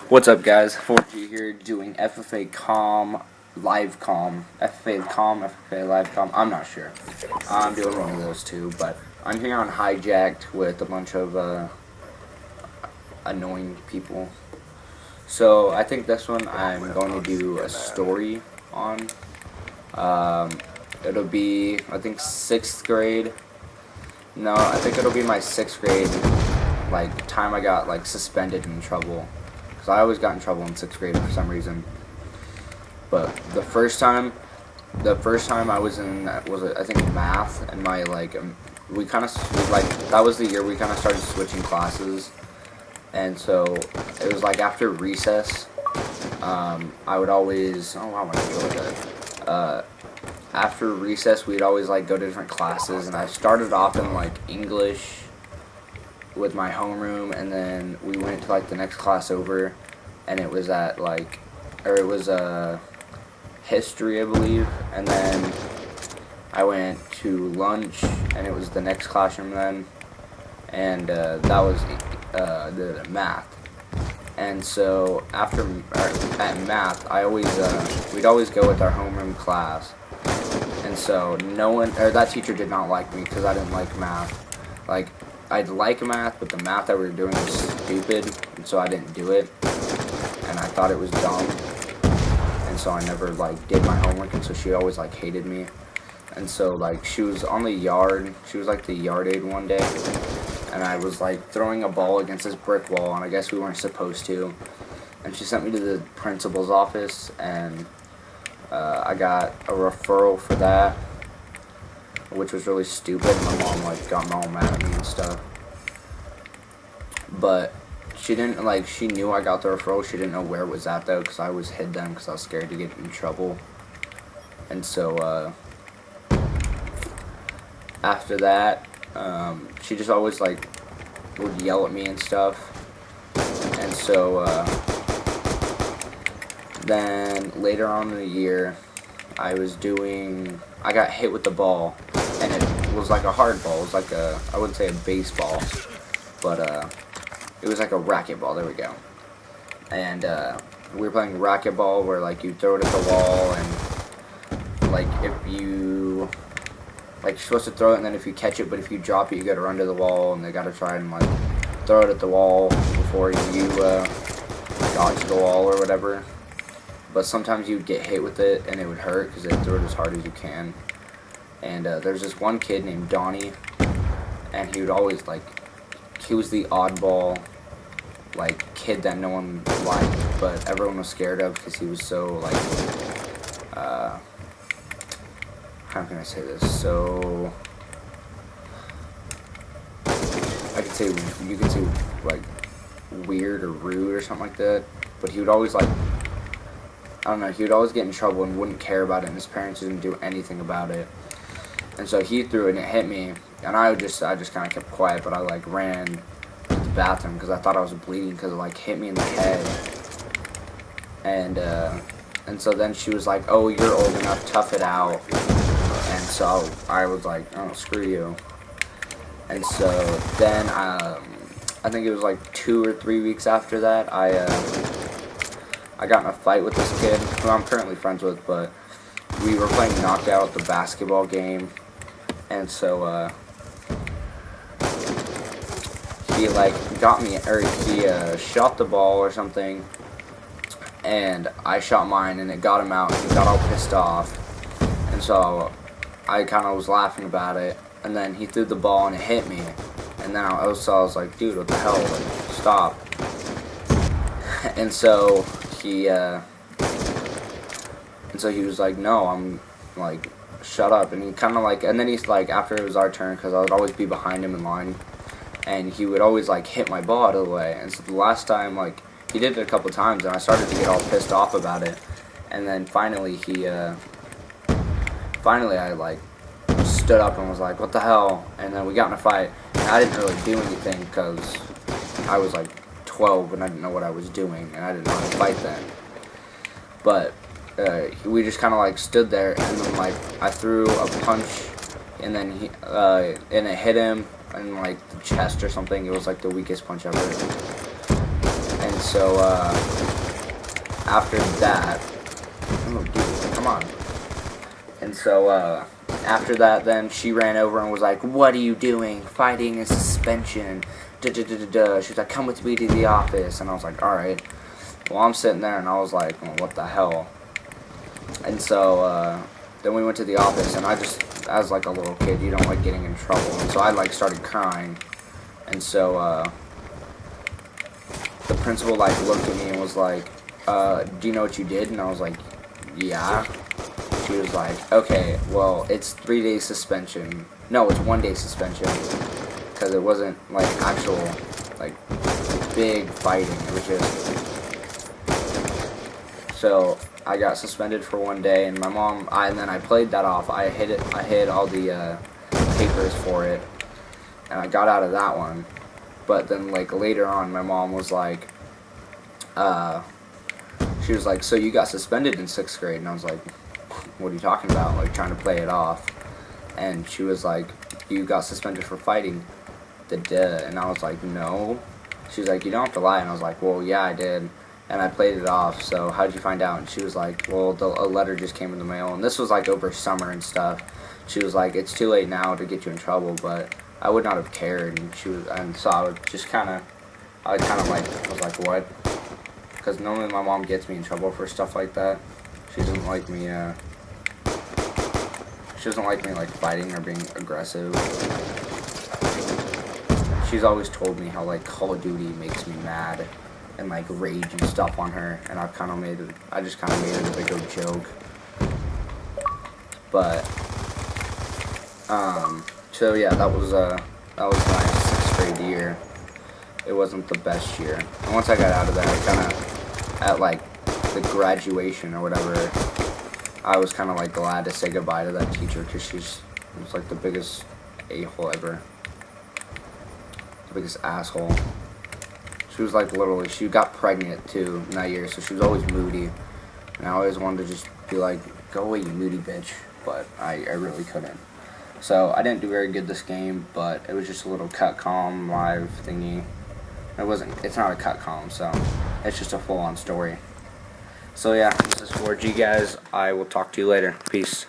What's up, guys? 4G here doing FFA Live FFA Live I'm not sure. I'm doing one of those two, but I'm here on Hijacked with a bunch of annoying people. So I think this one I'm going to do a story on. It'll be, I think, 6th grade. No, I think it'll be my 6th grade, time I got, suspended and in trouble. Because I always got in trouble in 6th grade for some reason. But the first time I was in, I think, math, and my, we kind of, that was the year we kind of started switching classes. And so, it was, after recess, I would always, oh wow, I enjoyed that. After recess, we'd always, go to different classes, and I started off in, English with my homeroom, and then we went to, the next class over, and it was at, it was, history, I believe, and then I went to lunch, and it was the next classroom then, and, that was, the math. And so, at math, we'd always go with our homeroom class. And so, that teacher did not like me because I didn't like math. I'd like math, but the math that we were doing was stupid, and so I didn't do it. And I thought it was dumb. And so I never, did my homework, and so she always, hated me. And so, she was on the yard. She was, the yard aide one day. And I was, throwing a ball against this brick wall, and I guess we weren't supposed to. And she sent me to the principal's office, and I got a referral for that, which was really stupid. My mom, got all mad at me and stuff. But she didn't, she knew I got the referral. She didn't know where it was at, though, because I always hid them because I was scared to get in trouble. And so, after that, she just always, would yell at me and stuff. And so, then later on in the year, I got hit with the ball, and it was a hard ball. It was I wouldn't say a baseball, but, it was a racquetball, there we go. And, we were playing racquetball where, you throw it at the wall, and, if you, you're supposed to throw it, and then if you catch it, but if you drop it, you gotta run to the wall, and they gotta try and, throw it at the wall before you, dodge the wall or whatever. But sometimes you'd get hit with it, and it would hurt, because they threw it as hard as you can. And, there's this one kid named Donnie, and he would always, he was the oddball, kid that no one liked, but everyone was scared of, because he was so, how can I say this? So, you could say, weird or rude or something like that, but he would always, I don't know, he would always get in trouble and wouldn't care about it, and his parents didn't do anything about it. And so he threw it, and it hit me, and I just kind of kept quiet, but I, ran to the bathroom, because I thought I was bleeding, because it, hit me in the head. And so then she was like, oh, you're old enough, tough it out. And so I was like, oh, screw you. And so then, I think it was 2 or 3 weeks after that, I got in a fight with this kid, who I'm currently friends with, but we were playing knockout, the basketball game, and so, he, got me, or he, shot the ball or something, and I shot mine, and it got him out, and he got all pissed off, and so I kind of was laughing about it, and then he threw the ball, and it hit me, and then I was like, dude, what the hell, stop. And so he was like, no, I'm, shut up, and he kind of, and then he's, after it was our turn, because I would always be behind him in line, and he would always, hit my ball out of the way, and so the last time, he did it a couple times, and I started to get all pissed off about it, and then finally I, stood up and was like, what the hell, and then we got in a fight, and I didn't really do anything, because I was, 12, and I didn't know what I was doing, and I didn't know how to fight then, but, we just kind of, stood there, and then, I threw a punch, and then and it hit him in, the chest or something. It was, the weakest punch ever, and so after that, oh dude, come on. And so after that, then she ran over and was like, "What are you doing? Fighting is suspension. Da da da da da." She was like, "Come with me to the office." And I was like, "All right." Well, I'm sitting there and I was like, well, "What the hell?" And so then we went to the office, and I just, as like a little kid, you don't like getting in trouble, and so I like started crying. And so the principal like looked at me and was like, "Do you know what you did?" And I was like, "Yeah." She was like, "Okay, well, it's 3 days suspension. No, it's 1 day suspension, because it wasn't like actual like big fighting. It was just." So I got suspended for 1 day, and my mom, and then I played that off. I hid all the papers for it, and I got out of that one. But then like later on, my mom was like, she was like, "So you got suspended in 6th grade?" And I was like, "What are you talking about?" Like trying to play it off. And she was like, "You got suspended for fighting." And I was like, "No." She was like, "You don't have to lie." And I was like, "Well, yeah, I did." And I played it off. "So how'd you find out?" And she was like, "Well, a letter just came in the mail." And this was like over summer and stuff. She was like, "It's too late now to get you in trouble," but I would not have cared. And so I would just I was like, "What?" Because normally my mom gets me in trouble for stuff like that. She doesn't like me. She doesn't like me like fighting or being aggressive. She's always told me how like Call of Duty makes me mad and like rage and stuff on her, and I just kind of made it a bigger joke. But so yeah, that was my 6th grade year. It wasn't the best year. And once I got out of there, I kind of, at like the graduation or whatever, I was kind of like glad to say goodbye to that teacher, because she was like the biggest a-hole ever. The biggest asshole. She was like literally, she got pregnant too in that year, so she was always moody. And I always wanted to just be like, "Go away, you moody bitch." But I really couldn't. So I didn't do very good this game, but it was just a little cut comm live thingy. It's not a cut comm, so it's just a full on story. So yeah, this is 4G guys. I will talk to you later. Peace.